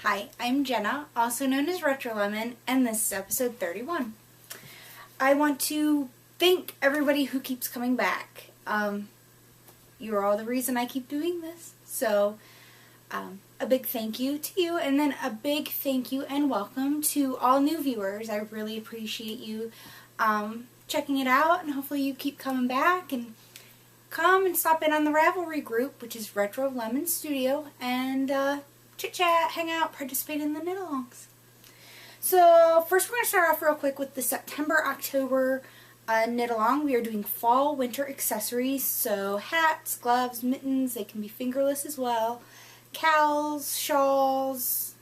Hi, I'm Jenna, also known as Retro Lemon, and this is episode 31. I want to thank everybody who keeps coming back. You're all the reason I keep doing this. So, a big thank you to you, and then a big thank you and welcome to all new viewers. I really appreciate you checking it out, and hopefully you keep coming back and come and stop in on the Ravelry group, which is Retro Lemon Studio, and chit-chat, hang out, participate in the knit-alongs. So first we're going to start off real quick with the September-October knit-along. We are doing fall-winter accessories, so hats, gloves, mittens, they can be fingerless as well, cowls, shawls,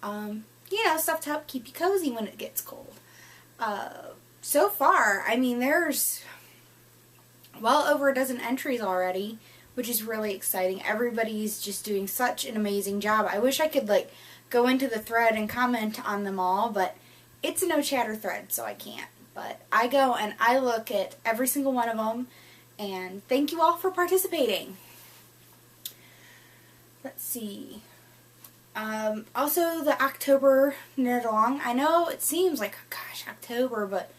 stuff to help keep you cozy when it gets cold. So far, I mean, there's well over a dozen entries already, which is really exciting. Everybody's just doing such an amazing job. I wish I could go into the thread and comment on them all, but it's a no chatter thread, so I can't. But I go and I look at every single one of them, and thank you all for participating. Let's see. Also the October knit along. I know it seems like, gosh, October, but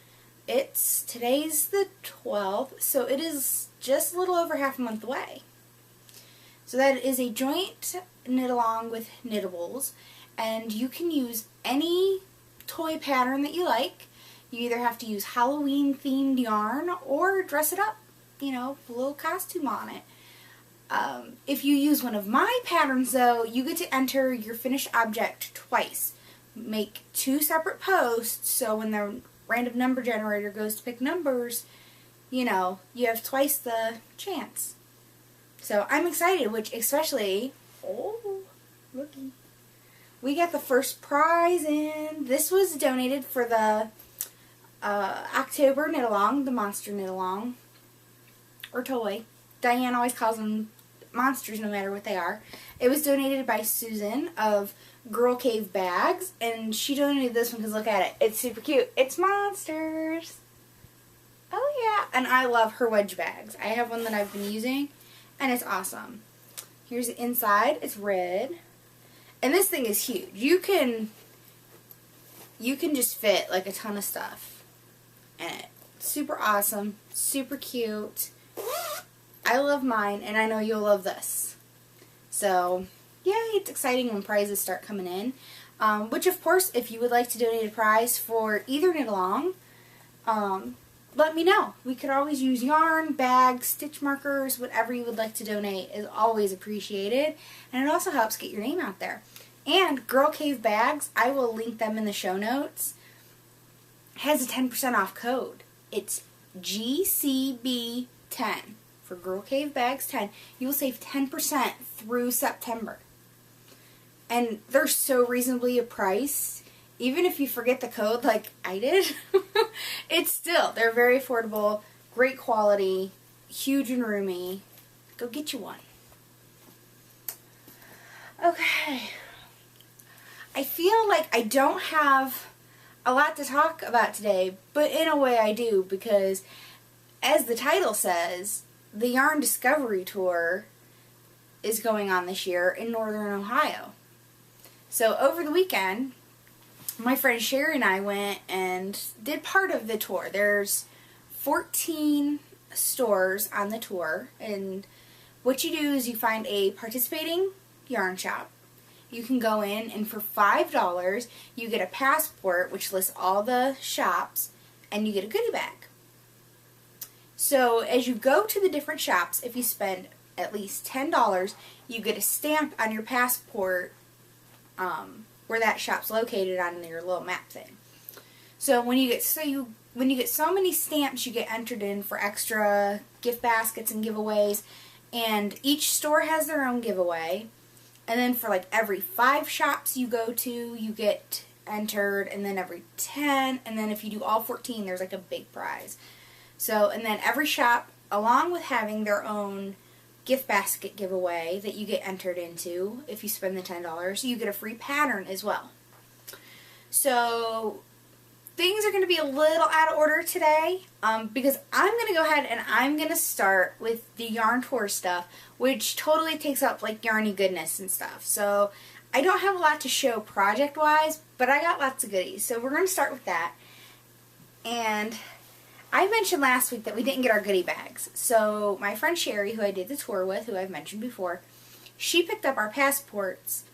today's the 12th, so it is just a little over half a month away. So that is a joint knit along with knittables, and you can use any toy pattern that you like. You either have to use Halloween themed yarn or dress it up, put a little costume on it. If you use one of my patterns though, you get to enter your finished object twice. Make 2 separate posts, so when the random number generator goes to pick numbers, you have twice the chance. So I'm excited, which especially, looky, we got the first prize in. This was donated for the October knit-along, the monster knit-along, or toy. Diane always calls them monsters no matter what they are. It was donated by Susan of Girl Cave Bags, and she donated this one because look at it. It's super cute. It's monsters. Oh yeah. And I love her wedge bags. I have one that I've been using, and it's awesome. Here's the inside. It's red. And this thing is huge. You can just fit a ton of stuff. And it's super awesome. Super cute. I love mine, and I know you'll love this. So, yeah, it's exciting when prizes start coming in. Which, of course, if you would like to donate a prize for either knit-along, let me know. We could always use yarn, bags, stitch markers, whatever you would like to donate is always appreciated. And it also helps get your name out there. And Girl Cave Bags, I will link them in the show notes, has a 10% off code. It's GCB10 for Girl Cave Bags 10. You will save 10% through September. And they're so reasonably priced. Even if you forget the code like I did, they're very affordable, great quality, huge and roomy. Go get you one. Okay. I feel like I don't have a lot to talk about today, but in a way I do, because as the title says, the Yarn Discovery Tour is going on this year in Northern Ohio. So over the weekend, my friend Sherry and I went and did part of the tour. There's 14 stores on the tour, and what you do is you find a participating yarn shop. You can go in, and for $5 you get a passport which lists all the shops, and you get a goodie bag. So as you go to the different shops, if you spend at least $10, you get a stamp on your passport where that shop's located on your little map thing. So when you get so many stamps, you get entered in for extra gift baskets and giveaways, and each store has their own giveaway. And then for every 5 shops you go to, you get entered, and then every 10, and then if you do all 14, there's a big prize. So, and then every shop, along with having their own gift basket giveaway that you get entered into, if you spend the $10, you get a free pattern as well. So, things are going to be a little out of order today, because I'm going to go ahead and I'm going to start with the yarn tour stuff, which totally takes up Yarny Goodness and stuff. So I don't have a lot to show project-wise, but I got lots of goodies. So we're going to start with that. And I mentioned last week that we didn't get our goodie bags. So my friend Sherry, who I did the tour with, who I've mentioned before, she picked up our passports.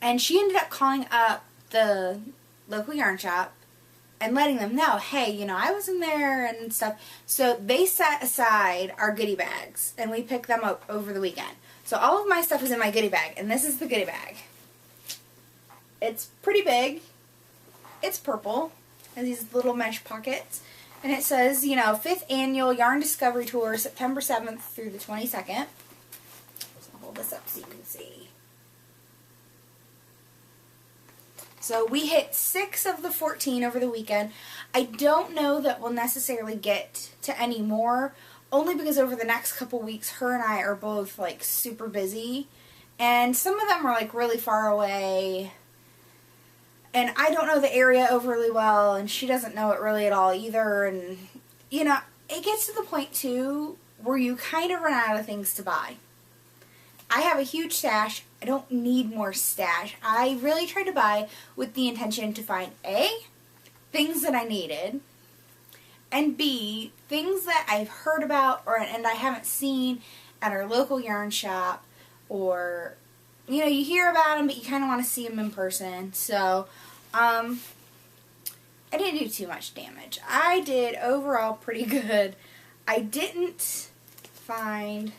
And she ended up calling up the local yarn shop and letting them know, hey, you know, I was in there and stuff. So they set aside our goodie bags, and we picked them up over the weekend. So all of my stuff is in my goodie bag, and this is the goodie bag. It's pretty big. It's purple. Has these little mesh pockets. And it says, you know, 5th Annual Yarn Discovery Tour, September 7th through the 22nd. So I'll hold this up so you can see. So we hit 6 of the 14 over the weekend. I don't know that we'll necessarily get to any more, only because over the next couple weeks, her and I are both, like, super busy. And some of them are, like, really far away. And I don't know the area overly well, and she doesn't know it really at all either. And, you know, it gets to the point, too, where you kind of run out of things to buy. I have a huge stash. I don't need more stash. I really tried to buy with the intention to find A, things that I needed, and B, things that I've heard about and I haven't seen at our local yarn shop, or, you know, you hear about them but you kind of want to see them in person. So, I didn't do too much damage. I did overall pretty good. I didn't find...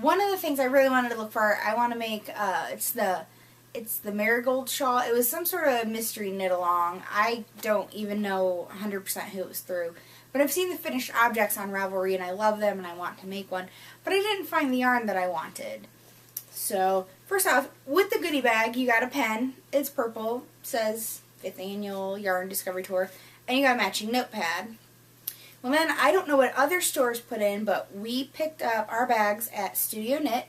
One of the things I really wanted to look for, I want to make, it's the marigold shawl. It was some sort of mystery knit along. I don't even know 100% who it was through. But I've seen the finished objects on Ravelry and I love them and I want to make one. But I didn't find the yarn that I wanted. So, first off, with the goodie bag, you got a pen. It's purple. It says 5th Annual Yarn Discovery Tour. And you got a matching notepad. Well, then, I don't know what other stores put in, but we picked up our bags at Studio Knit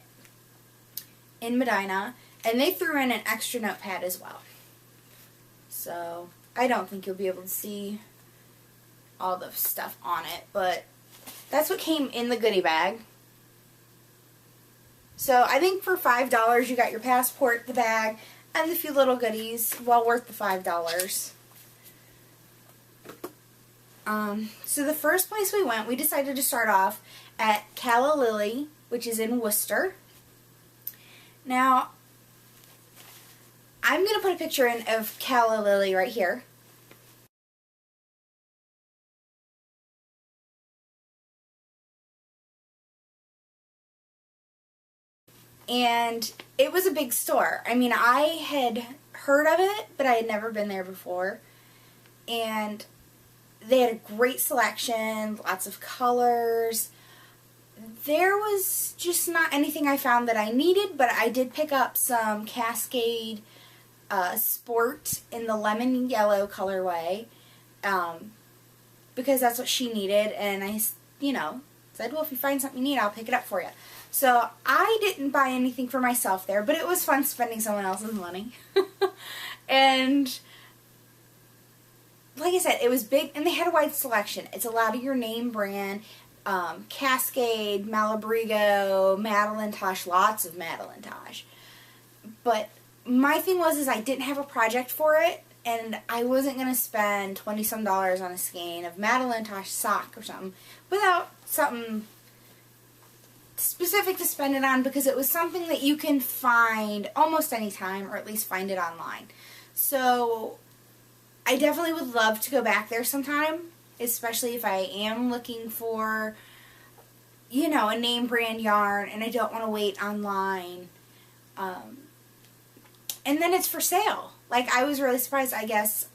in Medina, and they threw in an extra notepad as well. So, I don't think you'll be able to see all the stuff on it, but that's what came in the goodie bag. So, I think for $5, you got your passport, the bag, and the few little goodies, well worth the $5. So the first place we went, we decided to start off at Kal, which is in Worcester. Now, I'm going to put a picture in of Kal right here. And it was a big store. I mean, I had heard of it, but I had never been there before. And they had a great selection, lots of colors. There was just not anything I found that I needed, but I did pick up some Cascade Sport in the lemon yellow colorway because that's what she needed, and I, you know, said, well, if you find something you need, I'll pick it up for you. So I didn't buy anything for myself there, but it was fun spending someone else's money. And like I said, it was big, and they had a wide selection. It's a lot of your name brand, Cascade, Malabrigo, Madeline Tosh, lots of Madeline Tosh. But my thing was I didn't have a project for it, and I wasn't going to spend $20-some on a skein of Madeline Tosh sock or something without something specific to spend it on, because it was something that you can find almost any time, or at least find it online. So I definitely would love to go back there sometime, especially if I am looking for, you know, a name brand yarn and I don't want to wait online. And then it's for sale. Like, I was really surprised. I guess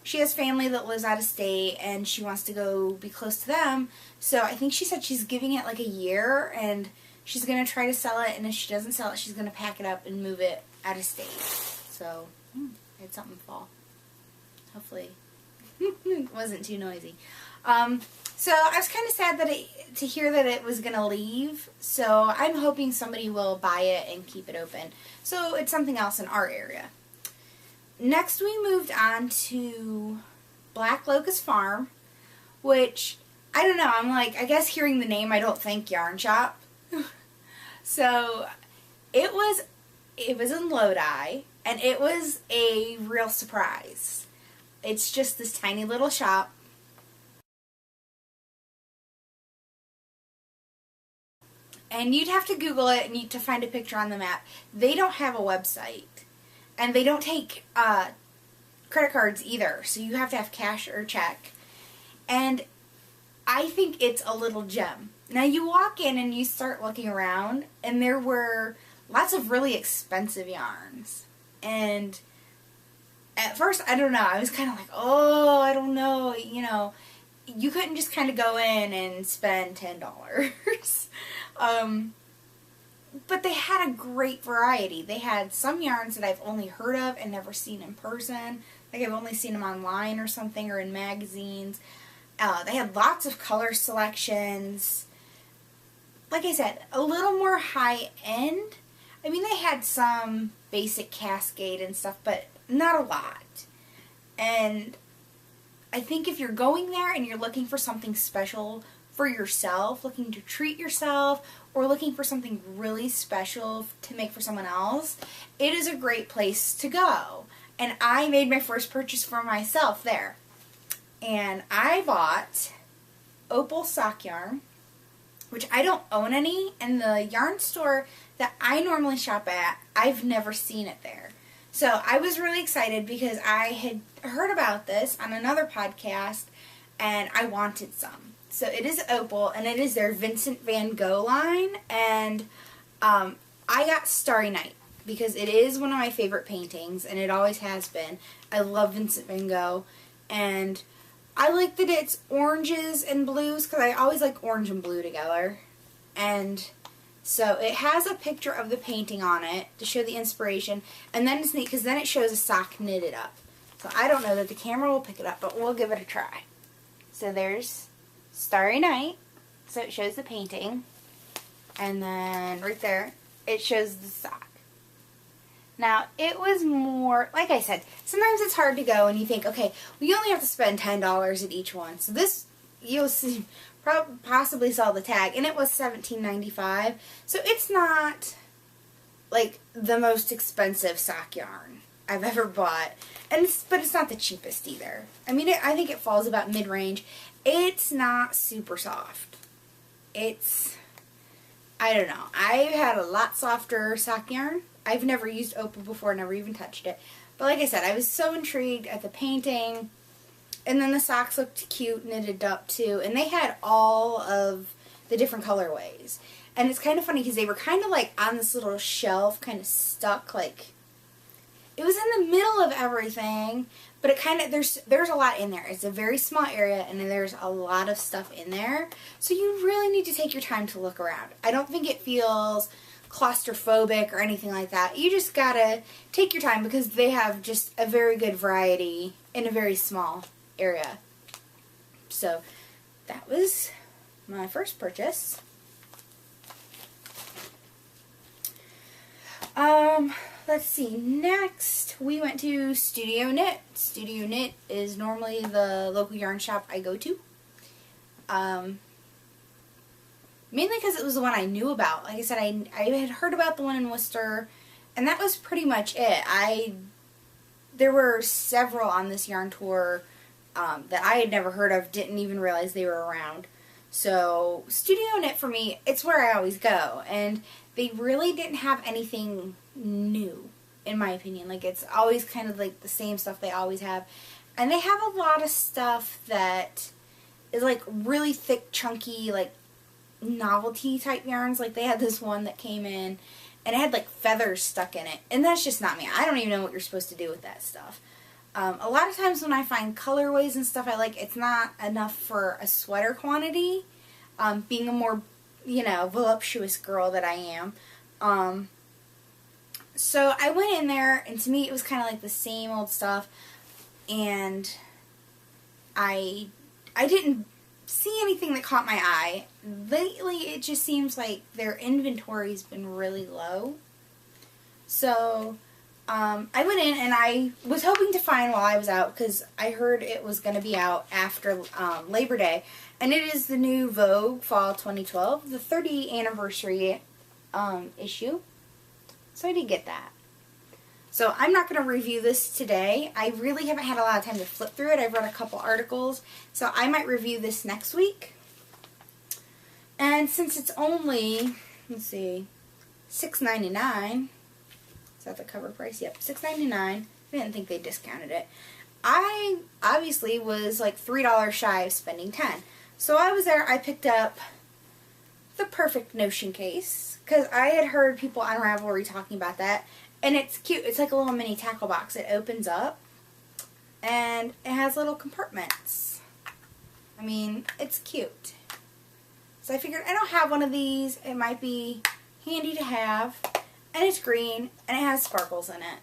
she has family that lives out of state and she wants to go be close to them. So I think she said she's giving it like a year and she's going to try to sell it, and if she doesn't sell it, she's going to pack it up and move it out of state. So, I had something fall. Hopefully it wasn't too noisy. So I was kind of sad to hear that it was going to leave. So I'm hoping somebody will buy it and keep it open. So it's something else in our area. Next we moved on to Black Locust Farm, which, I don't know, I'm like, I guess hearing the name I don't think yarn shop. So it was it was in Lodi, and it was a real surprise. It's just this tiny little shop. And you'd have to Google it and to find a picture on the map. They don't have a website. And they don't take credit cards either. So you have to have cash or check. And I think it's a little gem. Now you walk in and you start looking around, and there were lots of really expensive yarns. And at first, I don't know, I was kind of like, oh, I don't know, you know, you couldn't just kind of go in and spend $10. But they had a great variety. They had some yarns that I've only heard of and never seen in person. Like I've only seen them online or something, or in magazines. They had lots of color selections. Like I said, a little more high-end. I mean, they had some basic cascade and stuff, but not a lot. And I think if you're going there and you're looking for something special for yourself, looking to treat yourself, or looking for something really special to make for someone else, it is a great place to go. And I made my first purchase for myself there. And I bought opal sock yarn, which I don't own any, and the yarn store that I normally shop at, I've never seen it there. So I was really excited because I had heard about this on another podcast, and I wanted some. So it is opal, and it is their Vincent van Gogh line, and I got Starry Night because it is one of my favorite paintings, and it always has been. I love Vincent van Gogh, and I like that it's oranges and blues because I always like orange and blue together. And so it has a picture of the painting on it to show the inspiration, and then it's neat because then it shows a sock knitted up. So I don't know that the camera will pick it up, but we'll give it a try. So there's Starry Night, so it shows the painting, and then right there it shows the sock. Now, it was more, like I said, sometimes it's hard to go and you think, okay, well, you only have to spend $10 at each one. So this, you'll see, possibly saw the tag, and it was $17.95. So it's not, like, the most expensive sock yarn I've ever bought. But it's not the cheapest either. I mean, I think it falls about mid-range. It's not super soft. It's, I don't know. I've had a lot softer sock yarn. I've never used opal before, never even touched it. But like I said, I was so intrigued at the painting. And then the socks looked cute, knitted up too. And they had all of the different colorways. And it's kind of funny because they were kind of like on this little shelf, kind of stuck, like, it was in the middle of everything. But it kind of, there's a lot in there. It's a very small area, and there's a lot of stuff in there. So you really need to take your time to look around. I don't think it feels claustrophobic or anything like that. You just gotta take your time because they have just a very good variety in a very small area. So that was my first purchase. Let's see, next we went to Studio Knit. Studio Knit is normally the local yarn shop I go to. Mainly because it was the one I knew about. Like I said, I had heard about the one in Worcester, and that was pretty much it. There were several on this yarn tour that I had never heard of, didn't even realize they were around. So Studio Knit for me, it's where I always go, and they really didn't have anything new, in my opinion. Like, it's always kind of like the same stuff they always have, and they have a lot of stuff that is like really thick, chunky, like novelty type yarns. Like they had this one that came in and it had like feathers stuck in it, and that's just not me. I don't even know what you're supposed to do with that stuff. A lot of times when I find colorways and stuff I like, it's not enough for a sweater quantity, being a more, you know, voluptuous girl that I am. So I went in there, and to me it was kind of like the same old stuff, and I didn't see anything that caught my eye. Lately it just seems like their inventory's been really low. So I went in and I was hoping to find while I was out, because I heard it was going to be out after Labor Day, and it is the new Vogue Fall 2012, the 30th anniversary issue. So I did get that. So I'm not going to review this today. I really haven't had a lot of time to flip through it. I've read a couple articles. So I might review this next week. And since it's only, let's see, $6.99. Is that the cover price? Yep, $6.99. I didn't think they discounted it. I obviously was like $3 shy of spending $10. So I was there. I picked up the perfect Notion case because I had heard people on Ravelry talking about that. And it's cute. It's like a little mini tackle box. It opens up and it has little compartments. I mean, it's cute. So I figured I don't have one of these. It might be handy to have. And it's green and it has sparkles in it.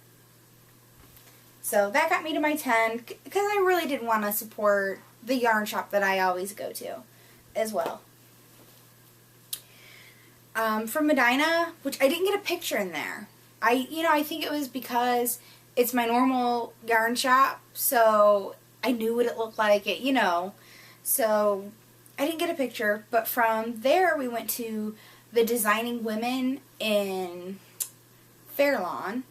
So that got me to my 10 because I really did want to support the yarn shop that I always go to as well. From Medina, which I didn't get a picture in there. I think it was because it's my normal yarn shop, so I knew what it looked like, so I didn't get a picture, but from there we went to the Designing Women in Fairlawn,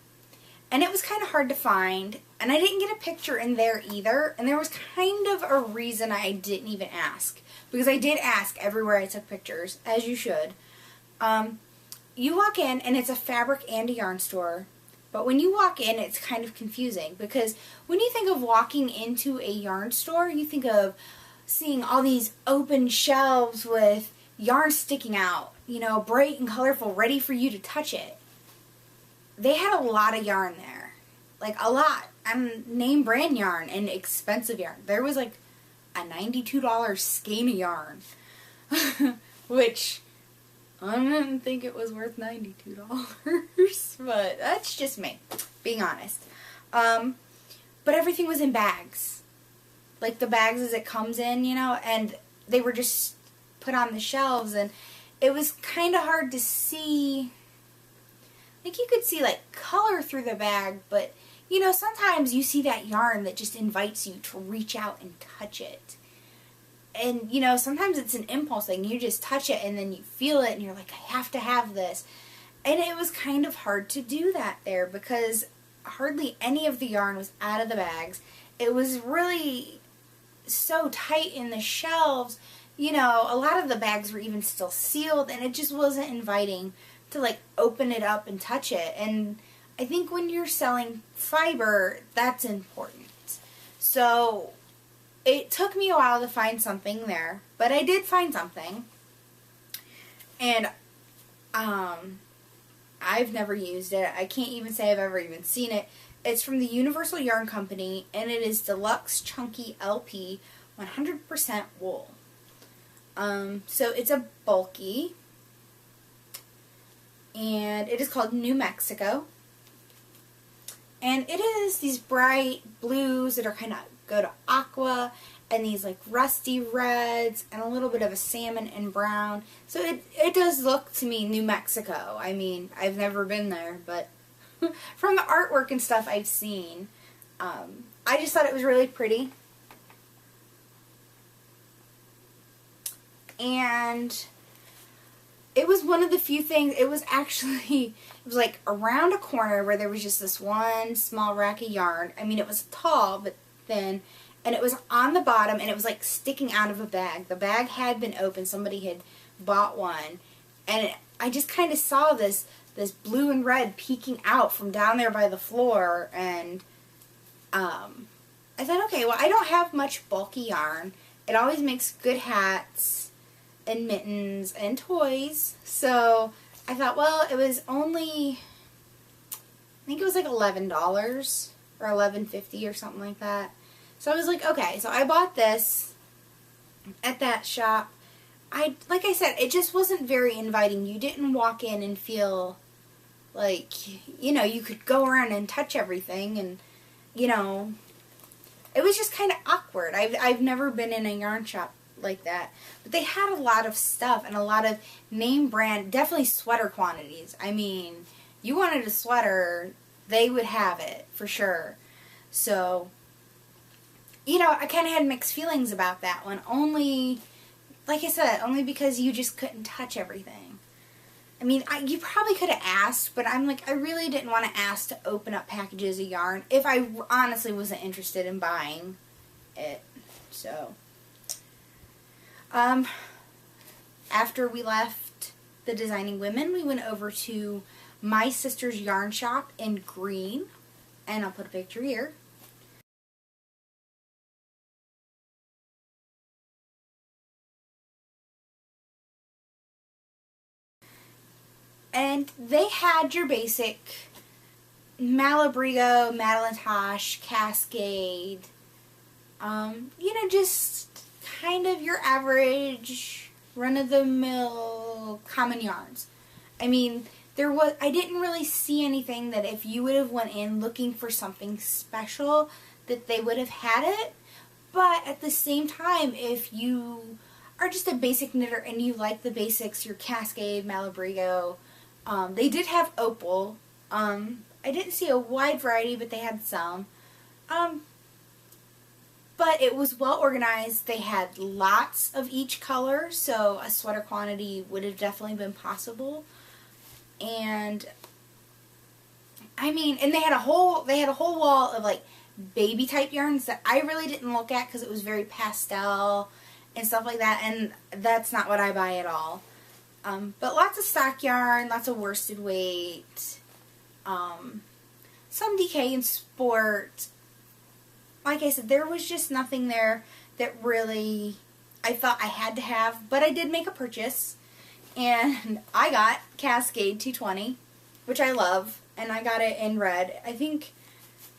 and it was kind of hard to find, and I didn't get a picture in there either, and there was kind of a reason I didn't even ask, because I did ask everywhere I took pictures, as you should. You walk in and it's a fabric and a yarn store, but when you walk in it's kind of confusing because when you think of walking into a yarn store, you think of seeing all these open shelves with yarn sticking out, bright and colorful, ready for you to touch it. They had a lot of yarn there, like a lot, and name brand yarn and expensive yarn. There was like a $92 skein of yarn, which I didn't think it was worth $92, but that's just me, being honest. But everything was in bags. Like the bags as it comes in, and they were just put on the shelves, and it was kind of hard to see. Like you could see like color through the bag, but sometimes you see that yarn that just invites you to reach out and touch it. And, sometimes it's an impulse thing. You just touch it and then you feel it and you're like, I have to have this. And it was kind of hard to do that there because hardly any of the yarn was out of the bags. It was really so tight in the shelves. A lot of the bags were even still sealed and it just wasn't inviting to like open it up and touch it. And I think when you're selling fiber, that's important. So it took me a while to find something there, but I did find something, and I've never used it. I can't even say I've ever even seen it. It's from the Universal Yarn Company, and it is Deluxe Chunky LP 100% wool. So it's a bulky, and it is called New Mexico, and it is these bright blues that are kind of go to aqua, and these like rusty reds and a little bit of a salmon and brown. So it does look to me New Mexico. I mean, I've never been there, but from the artwork and stuff I've seen, I just thought it was really pretty. And it was one of the few things, it was like around a corner where there was just this one small rack of yarn. I mean, it was tall, but thin, and it was on the bottom, and it was like sticking out of a bag. The bag had been open. Somebody had bought one, and I just kind of saw this blue and red peeking out from down there by the floor, and I thought, okay, well, I don't have much bulky yarn. It always makes good hats and mittens and toys, so I thought, well, it was only, I think it was like $11 or $11.50 or something like that. So I was like, okay, so I bought this at that shop. Like I said, it just wasn't very inviting. You didn't walk in and feel like, you could go around and touch everything, and, it was just kind of awkward. I've never been in a yarn shop like that. But they had a lot of stuff and a lot of name brand, definitely sweater quantities. I mean, you wanted a sweater, they would have it, for sure. So, I kind of had mixed feelings about that one. Only, like I said, only because you just couldn't touch everything. I mean, you probably could have asked, but I'm like, I really didn't want to ask to open up packages of yarn if I honestly wasn't interested in buying it. So, after we left the Designing Women, we went over to my sister's yarn shop in Green, and I'll put a picture here. And they had your basic Malabrigo, Madelinetosh, Cascade, you know, just kind of your average run-of-the-mill common yarns. I mean, I didn't really see anything that if you would have went in looking for something special that they would have had it. But at the same time, if you are just a basic knitter and you like the basics, your Cascade, Malabrigo, they did have opal. I didn't see a wide variety, but they had some. But it was well organized. They had lots of each color, so a sweater quantity would have definitely been possible. And I mean, and they had a whole wall of like baby type yarns that I really didn't look at because it was very pastel and stuff like that, and that's not what I buy at all. But lots of stock yarn, lots of worsted weight, some DK and sport. Like I said, there was just nothing there that really I thought I had to have, but I did make a purchase, and I got Cascade 220, which I love, and I got it in red. I think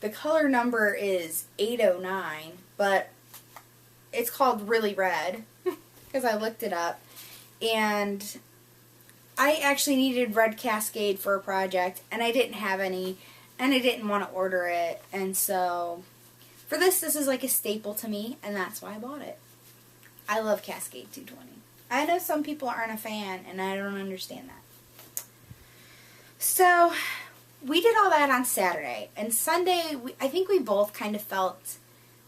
the color number is 809, but it's called Really Red, because I looked it up, and I actually needed red Cascade for a project, and I didn't have any, and I didn't want to order it, and so for this is like a staple to me, and that's why I bought it. I love Cascade 220. I know some people aren't a fan, and I don't understand that. So, we did all that on Saturday, and Sunday, I think we both kind of felt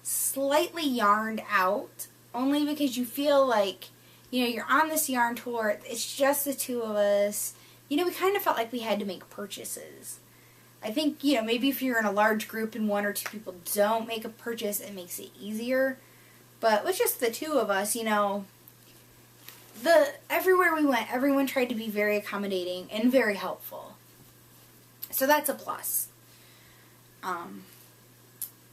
slightly yarned out, only because you feel like, you know, you're on this yarn tour, it's just the two of us. You know, we kind of felt like we had to make purchases. I think, you know, maybe if you're in a large group and one or two people don't make a purchase, it makes it easier. But with just the two of us, you know, everywhere we went, everyone tried to be very accommodating and very helpful. So that's a plus.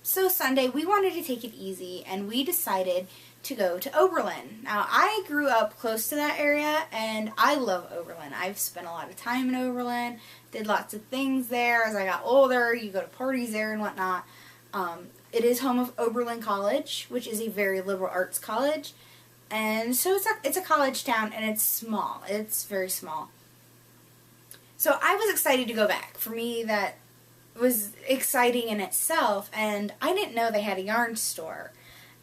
So Sunday, we wanted to take it easy, and we decided to go to Oberlin. Now, I grew up close to that area, and I love Oberlin. I've spent a lot of time in Oberlin, did lots of things there. As I got older, you go to parties there and whatnot. It is home of Oberlin College, which is a very liberal arts college, and so it's a college town, and it's small. It's very small. So I was excited to go back. For me, that was exciting in itself, and I didn't know they had a yarn store.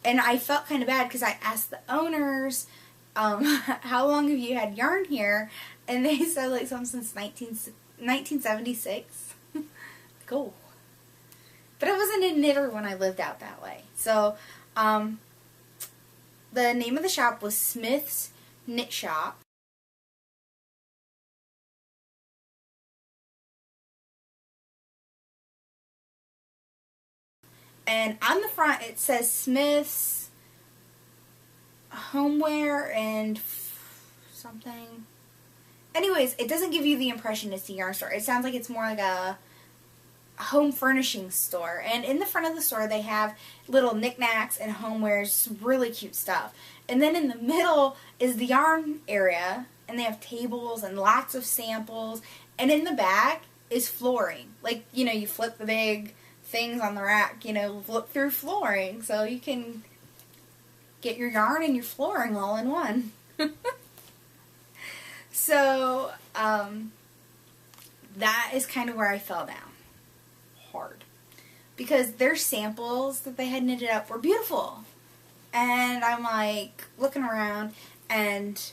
And I felt kind of bad because I asked the owners, how long have you had yarn here? And they said like something since 1976. Cool. But I wasn't a knitter when I lived out that way. So, the name of the shop was Smith's Knit Shop. And on the front it says Smith's Homeware and something. Anyways, it doesn't give you the impression it's a yarn store. It sounds like it's more like a home furnishing store. And in the front of the store they have little knickknacks and homewares, really cute stuff. And then in the middle is the yarn area, and they have tables and lots of samples. And in the back is flooring. Like, you know, you flip the big things on the rack, you know, look through flooring, so you can get your yarn and your flooring all in one. So, that is kind of where I fell down hard. Because their samples that they had knitted up were beautiful. And I'm like, looking around, and,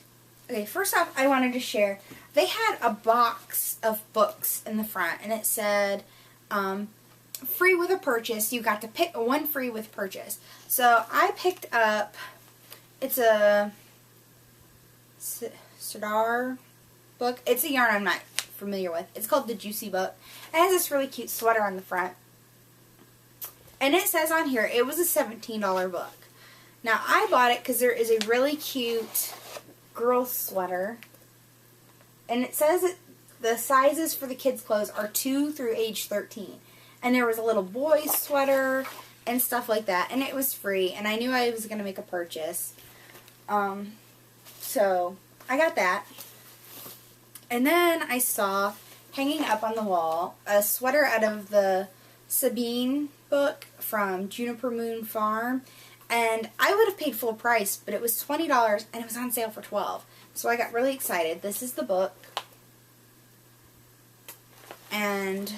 okay, first off, I wanted to share, they had a box of books in the front, and it said, free with a purchase. You got to pick one free with purchase. So I picked up, it's a Sardar book. It's a yarn I'm not familiar with. It's called The Juicy Book. It has this really cute sweater on the front. And it says on here it was a $17 book. Now, I bought it because there is a really cute girl sweater. And it says that the sizes for the kids' clothes are 2 through age 13. And there was a little boy sweater and stuff like that. And it was free. And I knew I was going to make a purchase. So, I got that. And then I saw, hanging up on the wall, a sweater out of the Sabine book from Juniper Moon Farm. And I would have paid full price, but it was $20 and it was on sale for $12. So I got really excited. This is the book. And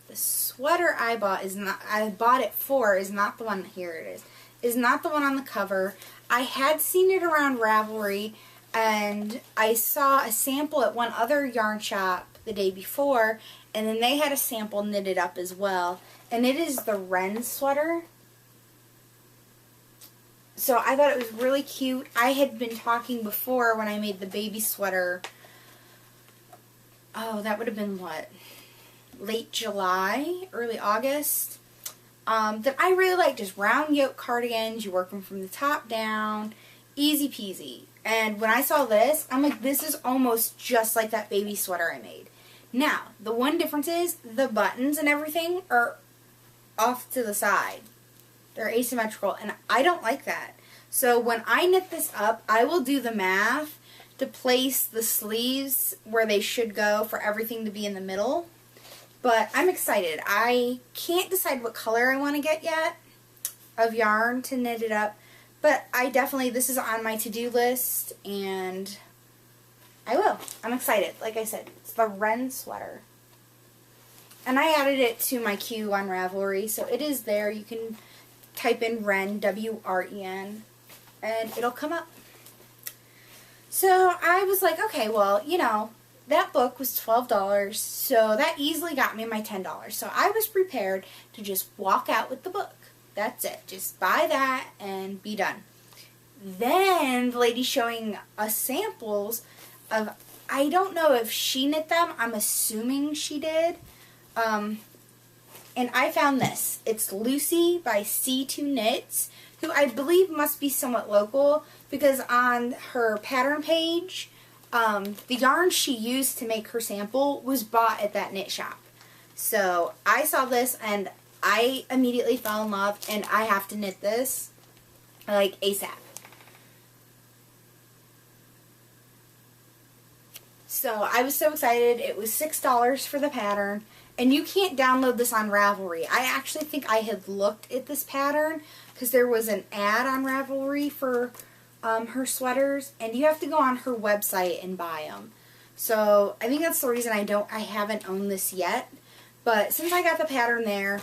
the sweater I bought is not the one, here it is not the one on the cover. I had seen it around Ravelry, and I saw a sample at one other yarn shop the day before, and then they had a sample knitted up as well. And it is the Wren sweater. So I thought it was really cute. I had been talking before when I made the baby sweater. Oh, that would have been what? Late July, early August. That I really like just round yoke cardigans. You work them from the top down. Easy peasy. And when I saw this, I'm like, this is almost just like that baby sweater I made. Now, the one difference is the buttons and everything are off to the side. They're asymmetrical, and I don't like that. So when I knit this up, I will do the math to place the sleeves where they should go for everything to be in the middle. But I'm excited. I can't decide what color I want to get yet of yarn to knit it up. But this is on my to-do list, and I will. I'm excited. Like I said, it's the Wren sweater. And I added it to my queue on Ravelry, so it is there. You can type in Wren, W-R-E-N, and it'll come up. So I was like, okay, well, you know, that book was $12, so that easily got me my $10. So I was prepared to just walk out with the book. That's it. Just buy that and be done. Then the lady showing us samples of, I don't know if she knit them. I'm assuming she did. And I found this. It's Lucy by C2 Knits, who I believe must be somewhat local, because on her pattern page, the yarn she used to make her sample was bought at that knit shop. So I saw this and I immediately fell in love, and I have to knit this like ASAP. So I was so excited. It was $6 for the pattern, and you can't download this on Ravelry. I actually think I had looked at this pattern because there was an ad on Ravelry for her sweaters, and you have to go on her website and buy them. So I think that's the reason I haven't owned this yet. But since I got the pattern there,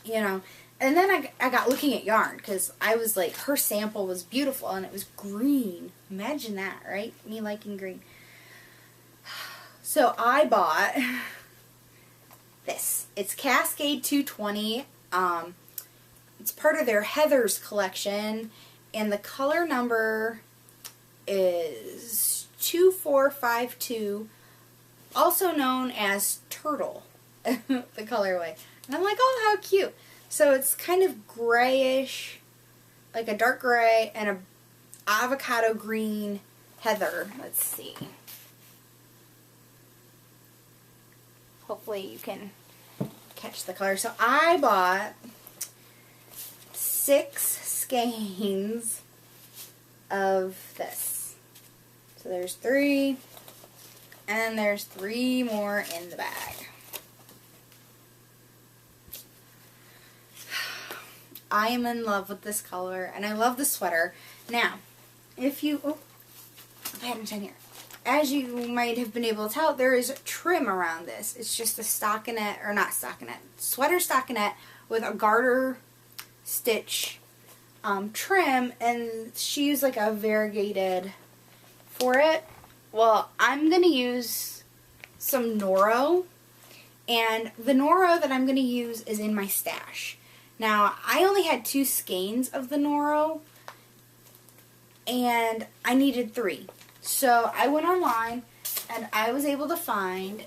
you know, and then I got looking at yarn, because I was like, her sample was beautiful, and it was green. Imagine that, right? Me liking green. So I bought this. It's Cascade 220. It's part of their Heathers collection, and the color number is 2452, also known as Turtle, the colorway. And I'm like, oh, how cute. So it's kind of grayish, like a dark gray and a avocado green heather. Let's see. Hopefully you can catch the color. So I bought 6 skeins of this. So there's 3, and there's 3 more in the bag. I am in love with this color, and I love the sweater. Now, if you, the pattern's in here. As you might have been able to tell, there is trim around this. It's just a stockinette, or not stockinette, sweater stockinette with a garter stitch trim, and she used like a variegated for it. Well, I'm going to use some Noro, and the Noro that I'm going to use is in my stash. Now, I only had 2 skeins of the Noro, and I needed 3. So I went online and I was able to find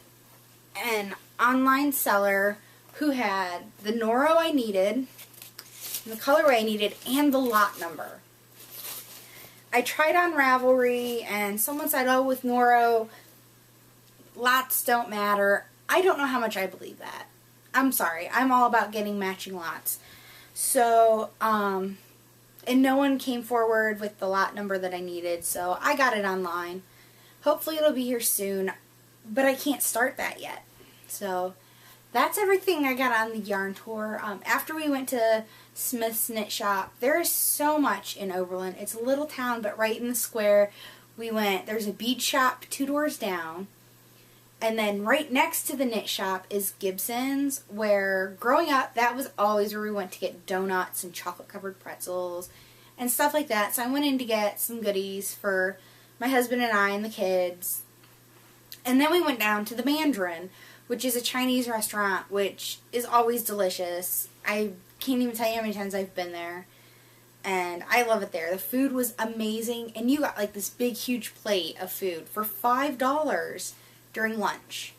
an online seller who had the Noro I needed, the colorway I needed, and the lot number. I tried on Ravelry and someone said, oh, with Noro, lots don't matter. I don't know how much I believe that. I'm sorry. I'm all about getting matching lots. So, and no one came forward with the lot number that I needed, so I got it online. Hopefully it'll be here soon, but I can't start that yet. So, that's everything I got on the yarn tour. After we went to Smith's Knit Shop, there is so much in Oberlin. It's a little town, but right in the square, there's a bead shop 2 doors down. And then right next to the knit shop is Gibson's, where growing up, that was always where we went to get donuts and chocolate-covered pretzels and stuff like that. So I went in to get some goodies for my husband and I and the kids. And then we went down to the Mandarin, which is a Chinese restaurant, which is always delicious. I can't even tell you how many times I've been there. And I love it there. The food was amazing. And you got like this big, huge plate of food for $5 during lunch.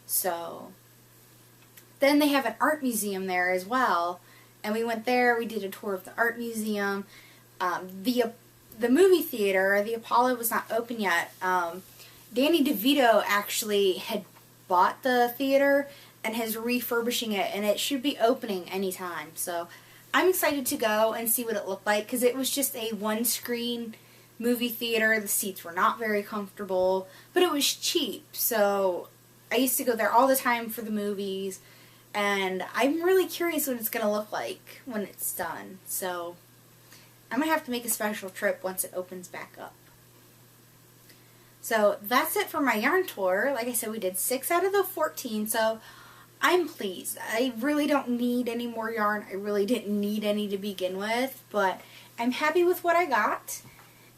So then they have an art museum there as well, and we went there. We did a tour of the art museum. The movie theater, the Apollo, was not open yet. Danny DeVito actually had bought the theater and is refurbishing it, and it should be opening anytime. So I'm excited to go and see what it looked like, because it was just a one-screen movie theater. The seats were not very comfortable, but it was cheap. So I used to go there all the time for the movies, and I'm really curious what it's going to look like when it's done. So I'm going to have to make a special trip once it opens back up. So that's it for my yarn tour. Like I said, we did 6 out of the 14, so I'm pleased. I really don't need any more yarn. I really didn't need any to begin with, but I'm happy with what I got.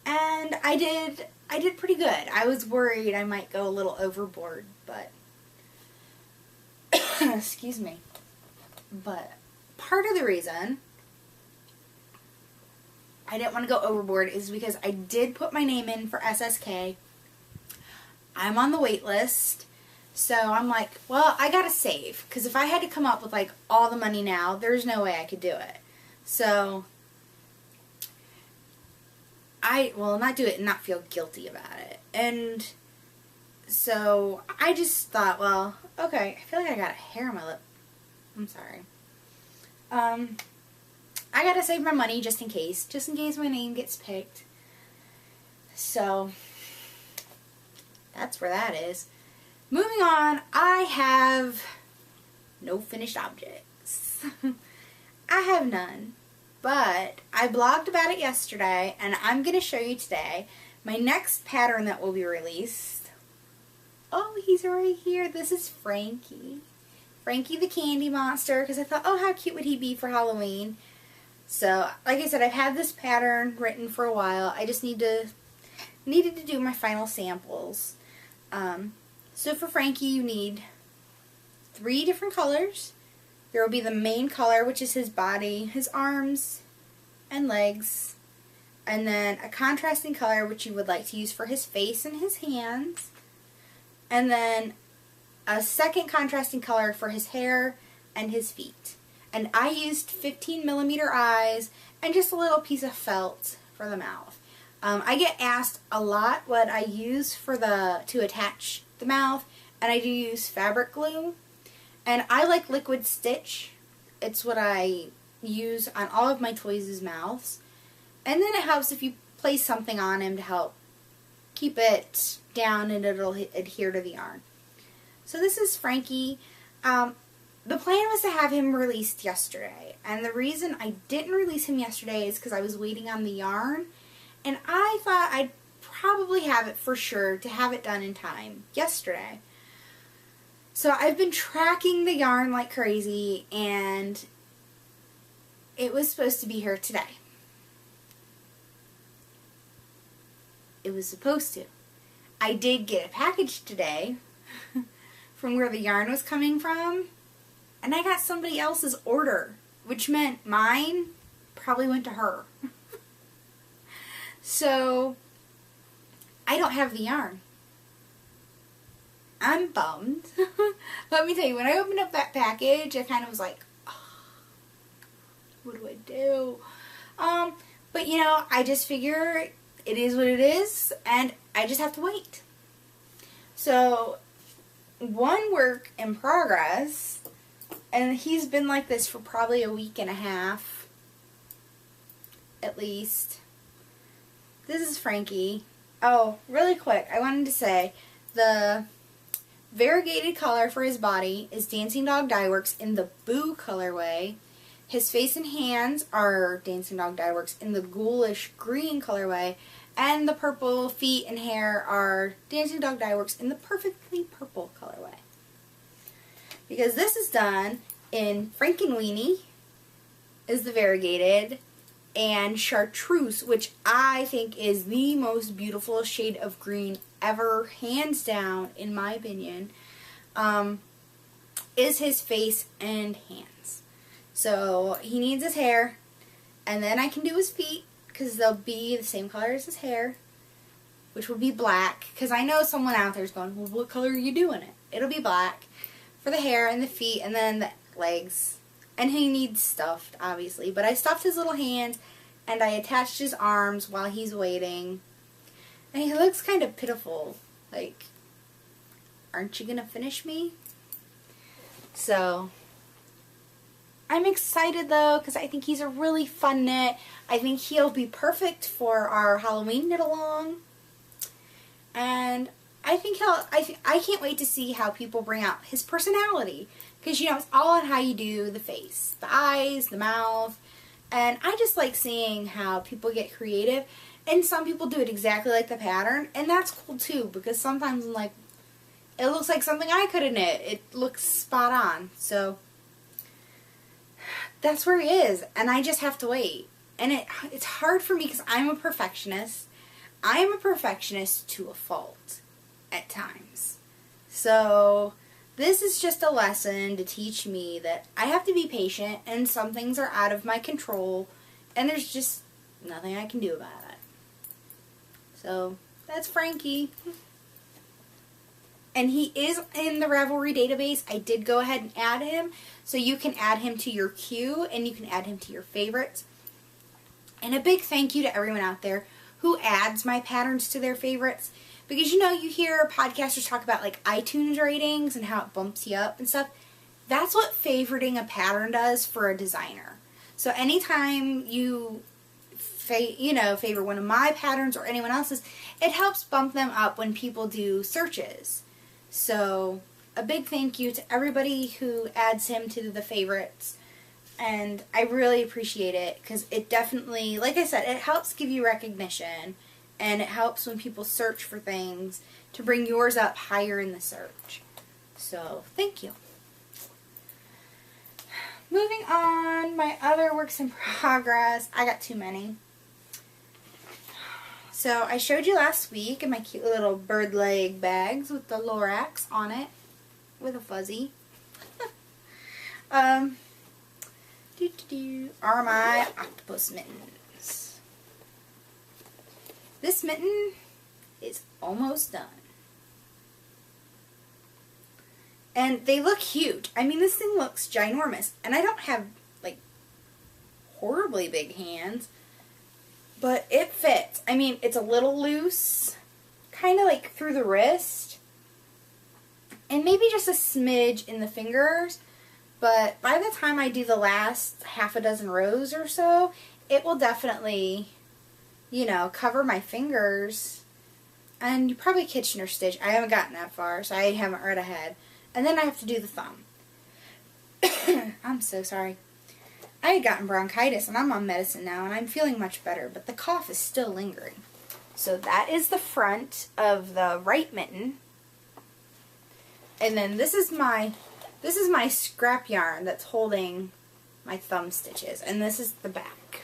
And I did pretty good. I was worried I might go a little overboard, but excuse me. But part of the reason I didn't want to go overboard is because I did put my name in for SSK. I'm on the wait list. So I'm like, well, I gotta save, because if I had to come up with like all the money now, there's no way I could do it. So I will not do it and not feel guilty about it. And so I just thought, well, okay, I feel like I got a hair on my lip. I'm sorry. I gotta save my money just in case my name gets picked. So that's where that is. Moving on, I have no finished objects. I have none. But I blogged about it yesterday, and I'm going to show you today my next pattern that will be released. Oh, he's right here. This is Frankie. Frankie the Candy Monster, because I thought, oh, how cute would he be for Halloween? So, like I said, I've had this pattern written for a while. I just needed to do my final samples. So for Frankie, you need 3 different colors. There will be the main color, which is his body, his arms, and legs. And then a contrasting color, which you would like to use for his face and his hands. And then a second contrasting color for his hair and his feet. And I used 15mm eyes and just a little piece of felt for the mouth. I get asked a lot what I use to attach the mouth, and I do use fabric glue. And I like liquid stitch. It's what I use on all of my toys' mouths. And then it helps if you place something on him to help keep it down, and it'll adhere to the yarn. So this is Frankie. The plan was to have him released yesterday. And the reason I didn't release him yesterday is because I was waiting on the yarn. And I thought I'd probably have it for sure to have it done in time yesterday. So I've been tracking the yarn like crazy, and it was supposed to be here today. It was supposed to. I did get a package today from where the yarn was coming from, and I got somebody else's order, which meant mine probably went to her. So I don't have the yarn. I'm bummed. Let me tell you, when I opened up that package, I kind of was like, oh, what do I do? But you know, I just figure it is what it is, and I just have to wait. So, one work in progress, and he's been like this for probably a week and a half, at least. This is Frankie. Oh, really quick, I wanted to say, the variegated color for his body is Dancing Dog Dye Works in the Boo colorway. His face and hands are Dancing Dog Dye Works in the ghoulish green colorway. And the purple feet and hair are Dancing Dog Dye Works in the perfectly purple colorway. Because this is done in Frankenweenie is the variegated, and Chartreuse, which I think is the most beautiful shade of green ever, hands down, in my opinion, is his face and hands. So he needs his hair, and then I can do his feet, because they'll be the same color as his hair, which will be black, because I know someone out there is going, well, what color are you doing it? It'll be black for the hair and the feet, and then the legs. And he needs stuffed, obviously, but I stuffed his little hands, and I attached his arms while he's waiting. And he looks kind of pitiful. Like, aren't you going to finish me? So, I'm excited, though, because I think he's a really fun knit. I think he'll be perfect for our Halloween knit-along. And I think I can't wait to see how people bring out his personality. Because, you know, it's all on how you do the face. The eyes, the mouth. And I just like seeing how people get creative. And some people do it exactly like the pattern. And that's cool, too. Because sometimes I'm like, it looks like something I could have knit. It looks spot on. So, that's where he is. And I just have to wait. And it's hard for me because I'm a perfectionist. I am a perfectionist to a fault at times. So, this is just a lesson to teach me that I have to be patient and some things are out of my control and there's just nothing I can do about it. So, that's Frankie. And he is in the Ravelry database. I did go ahead and add him. So you can add him to your queue and you can add him to your favorites. And a big thank you to everyone out there who adds my patterns to their favorites. Because, you know, you hear podcasters talk about, like, iTunes ratings and how it bumps you up and stuff. That's what favoriting a pattern does for a designer. So anytime you, favor one of my patterns or anyone else's, it helps bump them up when people do searches. So, a big thank you to everybody who adds him to the favorites. And I really appreciate it because it definitely, like I said, it helps give you recognition. And it helps when people search for things to bring yours up higher in the search. So, thank you. Moving on, my other works in progress. I got too many. So, I showed you last week in my cute little bird leg bags with the Lorax on it. With a fuzzy. Are my octopus mittens. This mitten is almost done. And they look huge. I mean, this thing looks ginormous. And I don't have, like, horribly big hands. But it fits. I mean, it's a little loose. Kind of like through the wrist. And maybe just a smidge in the fingers. But by the time I do the last half a dozen rows or so, it will definitely, cover my fingers. And you probably Kitchener stitch. I haven't gotten that far, so I haven't read ahead. And then I have to do the thumb. I'm so sorry. I had gotten bronchitis, and I'm on medicine now, and I'm feeling much better, but the cough is still lingering. So that is the front of the right mitten. And then this is my scrap yarn that's holding my thumb stitches, and this is the back.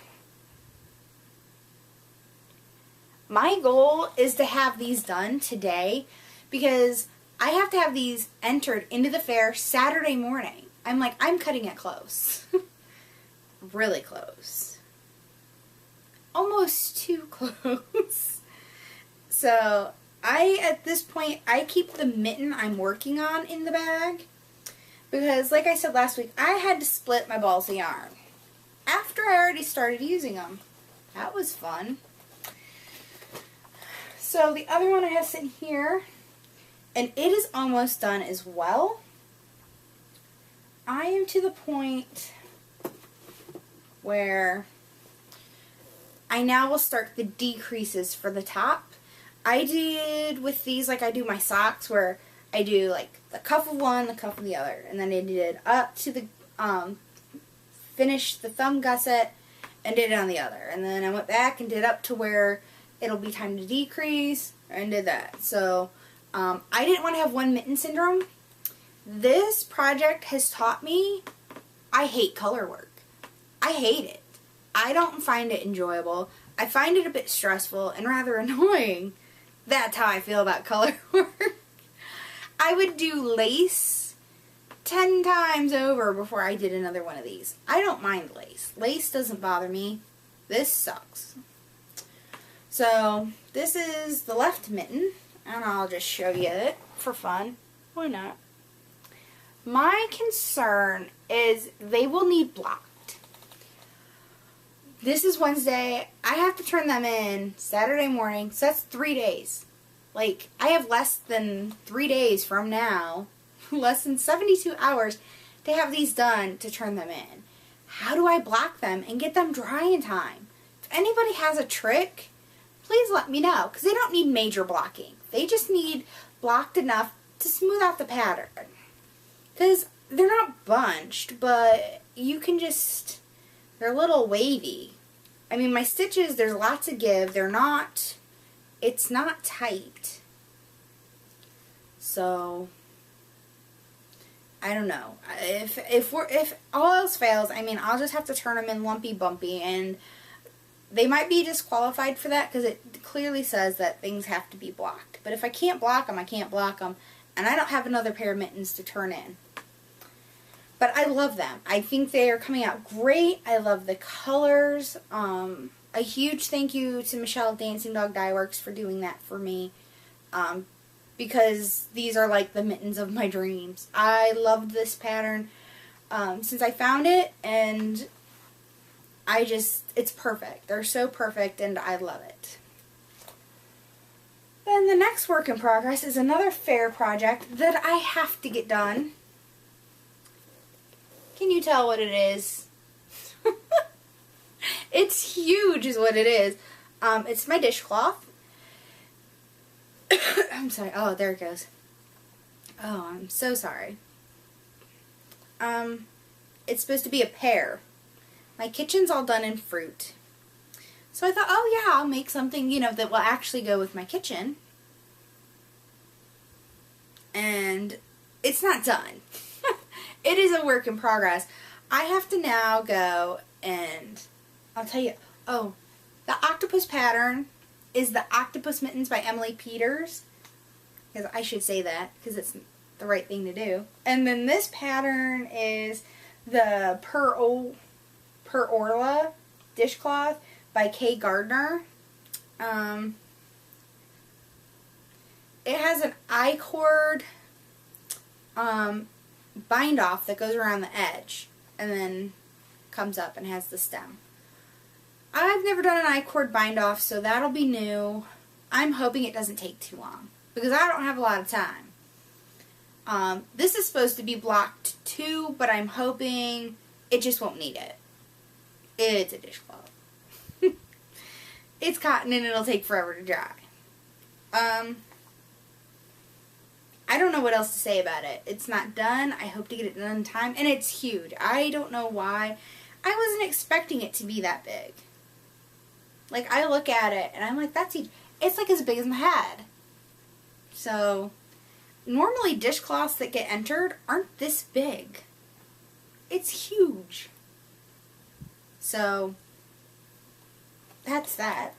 My goal is to have these done today because I have to have these entered into the fair Saturday morning. I'm cutting it close. Really close. Almost too close. So, at this point, I keep the mitten I'm working on in the bag. Because, like I said last week, I had to split my balls of yarn. After I already started using them. That was fun. So, the other one I have sitting here, and it is almost done as well. I am to the point where I now will start the decreases for the top. I did with these like I do my socks, where I do like the cuff of one, the cuff of the other, and then I did up to the finish the thumb gusset and did it on the other, and then I went back and did up to where it'll be time to decrease and did that. So I didn't want to have one mitten syndrome. This project has taught me I hate color work. I hate it. I don't find it enjoyable. I find it a bit stressful and rather annoying. That's how I feel about color work. I would do lace 10 times over before I did another one of these. I don't mind lace. Lace doesn't bother me. This sucks. So, this is the left mitten, and I'll just show you it for fun. Why not? My concern is they will need blocked. This is Wednesday. I have to turn them in Saturday morning, so that's 3 days. Like, I have less than 3 days from now, less than 72 hours to have these done to turn them in. How do I block them and get them dry in time? If anybody has a trick, please let me know, because they don't need major blocking. They just need blocked enough to smooth out the pattern. Because they're not bunched, but you can just, they're a little wavy. I mean, my stitches, there's lots of give. They're not, it's not tight. So, I don't know. If all else fails, I mean, I'll just have to turn them in lumpy bumpy, and they might be disqualified for that because it clearly says that things have to be blocked. But if I can't block them, I can't block them. And I don't have another pair of mittens to turn in. But I love them. I think they are coming out great. I love the colors. A huge thank you to Michelle Dancing Dog Dye Works for doing that for me. Because these are like the mittens of my dreams. I loved this pattern since I found it. And it's perfect. They're so perfect and I love it. Then the next work in progress is another fair project that I have to get done. Can you tell what it is? It's huge is what it is. It's my dishcloth. I'm sorry. Oh, there it goes. Oh, I'm so sorry. It's supposed to be a pear. My kitchen's all done in fruit. So I thought, oh yeah, I'll make something, that will actually go with my kitchen. And it's not done. It is a work in progress. I have to now go and, I'll tell you, oh, the octopus pattern is the Octopus Mittens by Emily Peters. Because I should say that, because it's the right thing to do. And then this pattern is the Per Orla dishcloth by Kay Gardner. It has an I-cord bind off that goes around the edge and then comes up and has the stem. I've never done an I-cord bind off, so that'll be new. I'm hoping it doesn't take too long because I don't have a lot of time. This is supposed to be blocked too, but I'm hoping it just won't need it. It's a dishcloth. It's cotton and it'll take forever to dry. I don't know what else to say about it. It's not done. I hope to get it done in time. And it's huge. I don't know why. I wasn't expecting it to be that big. Like, I look at it and I'm like, that's huge. It's like as big as my head. So, normally dishcloths that get entered aren't this big. It's huge. So, that's that.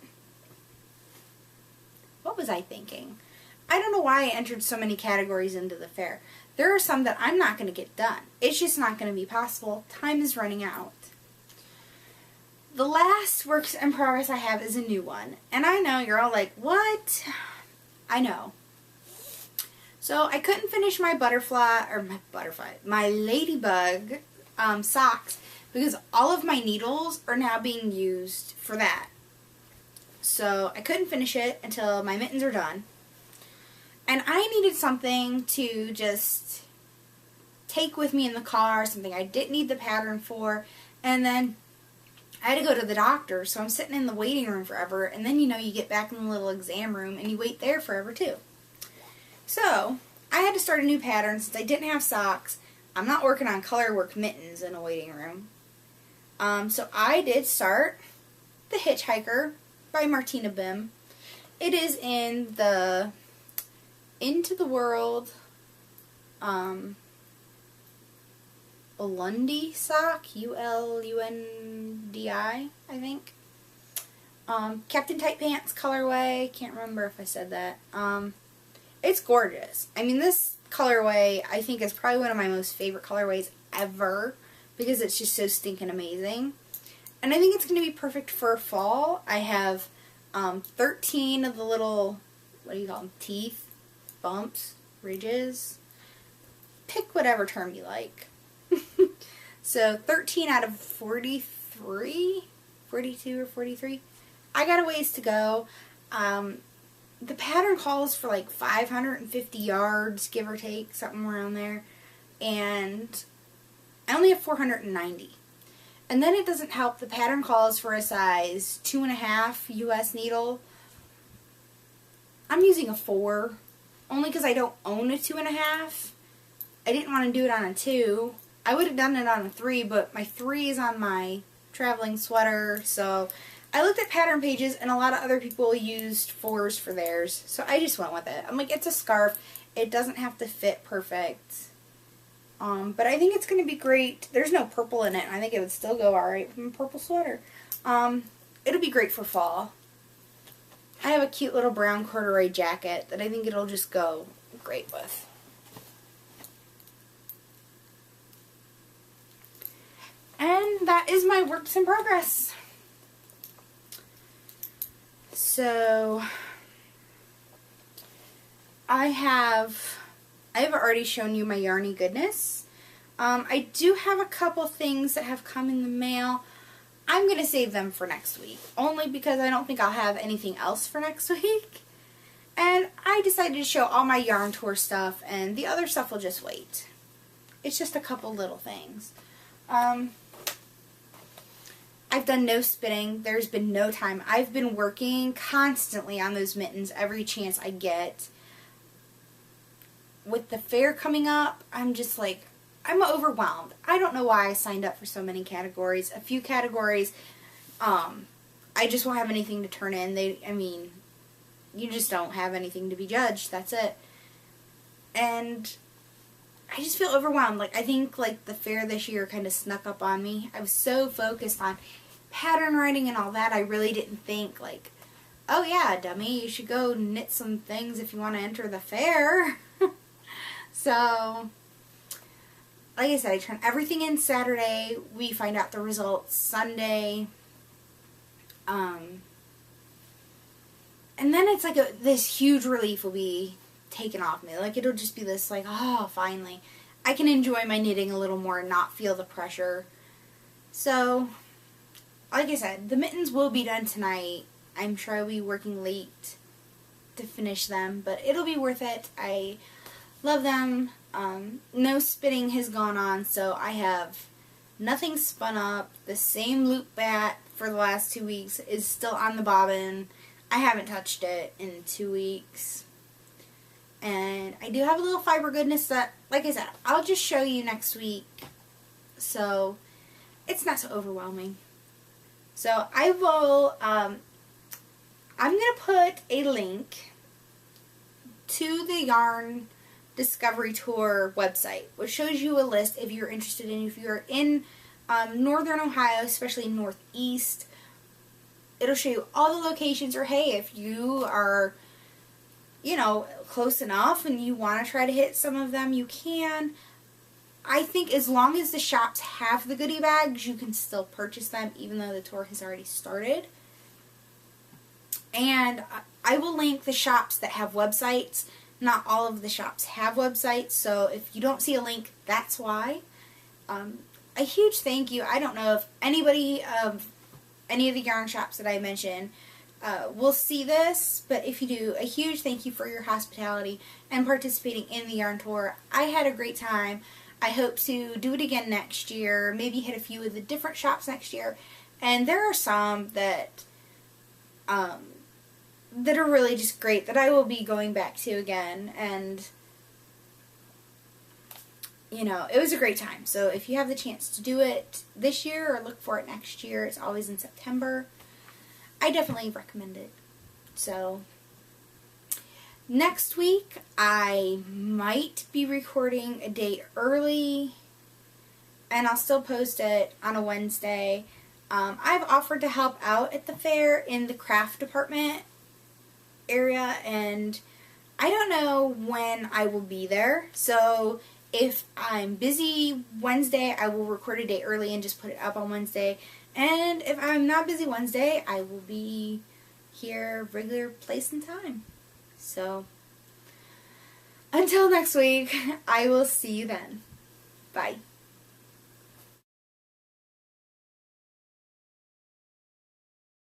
What was I thinking? I don't know why I entered so many categories into the fair. There are some that I'm not going to get done. It's just not going to be possible. Time is running out. The last works in progress I have is a new one. And I know you're all like, what? I know. So I couldn't finish my my ladybug socks because all of my needles are now being used for that. So I couldn't finish it until my mittens are done. And I needed something to just take with me in the car, something I didn't need the pattern for, and then I had to go to the doctor, so I'm sitting in the waiting room forever, and then, you know, you get back in the little exam room and you wait there forever too. So I had to start a new pattern since I didn't have socks. I'm not working on color work mittens in a waiting room. So I did start The Hitchhiker by Martina Bim. It is in the Into the World Ulundi sock, U-L-U-N-D-I, I think. Captain Tight Pants colorway, can't remember if I said that. It's gorgeous. I mean, this colorway I think is probably one of my most favorite colorways ever because it's just so stinking amazing. And I think it's going to be perfect for fall. I have 13 of the little, what do you call them, teeth, bumps, ridges. Pick whatever term you like. So 13 out of 43, 42 or 43. I got a ways to go. The pattern calls for like 550 yards, give or take, something around there. And I only have 490. And then it doesn't help, the pattern calls for a size 2.5 US needle. I'm using a 4, only because I don't own a 2.5. I didn't want to do it on a 2. I would have done it on a 3, but my 3 is on my traveling sweater, so I looked at pattern pages and a lot of other people used 4s for theirs, so I just went with it. I'm like, it's a scarf, it doesn't have to fit perfect, but I think it's going to be great. There's no purple in it, and I think it would still go alright with my purple sweater. It'll be great for fall. I have a cute little brown corduroy jacket that I think it'll just go great with. And that is my works in progress. So I've already shown you my yarny goodness. I do have a couple things that have come in the mail. I'm going to save them for next week, only because I don't think I'll have anything else for next week. And I decided to show all my yarn tour stuff, and the other stuff will just wait. It's just a couple little things. I've done no spinning. There's been no time. I've been working constantly on those mittens every chance I get. With the fair coming up, I'm just like, I'm overwhelmed. I don't know why I signed up for so many categories. A few categories, I just won't have anything to turn in. I mean, you just don't have anything to be judged. That's it. And I just feel overwhelmed. Like, I think, like, the fair this year kind of snuck up on me. I was so focused on pattern writing and all that, I really didn't think, like, oh yeah, dummy, you should go knit some things if you want to enter the fair. So, like I said, I turn everything in Saturday. We find out the results Sunday. And then it's like this huge relief will be taken off me. Like, it'll just be this, like, oh, finally. I can enjoy my knitting a little more and not feel the pressure. So, like I said, the mittens will be done tonight. I'm sure I'll be working late to finish them, but it'll be worth it. I love them. No spinning has gone on, so I have nothing spun up. The same loop bat for the last 2 weeks is still on the bobbin. I haven't touched it in 2 weeks. And I do have a little fiber goodness that, like I said, I'll just show you next week. So it's not so overwhelming. So I will, I'm going to put a link to the Yarn Discovery Tour website, which shows you a list if you're interested in, if you're in northern Ohio, especially northeast. It'll show you all the locations, or hey, if you are, you know, close enough and you want to try to hit some of them, you can. I think as long as the shops have the goodie bags, you can still purchase them, even though the tour has already started. And I will link the shops that have websites. Not all of the shops have websites, so if you don't see a link, that's why. A huge thank you. I don't know if anybody of any of the yarn shops that I mentioned will see this, but if you do, a huge thank you for your hospitality and participating in the yarn tour. I had a great time. I hope to do it again next year, maybe hit a few of the different shops next year, and there are some that that are really just great that I will be going back to again, and you know, it was a great time. So if you have the chance to do it this year or look for it next year, it's always in September, I definitely recommend it. So next week I might be recording a day early, and I'll still post it on a Wednesday. I've offered to help out at the fair in the craft department area, and I don't know when I will be there. So if I'm busy Wednesday, I will record a day early and just put it up on Wednesday. And if I'm not busy Wednesday, I will be here regular place and time. So until next week, I will see you then. Bye.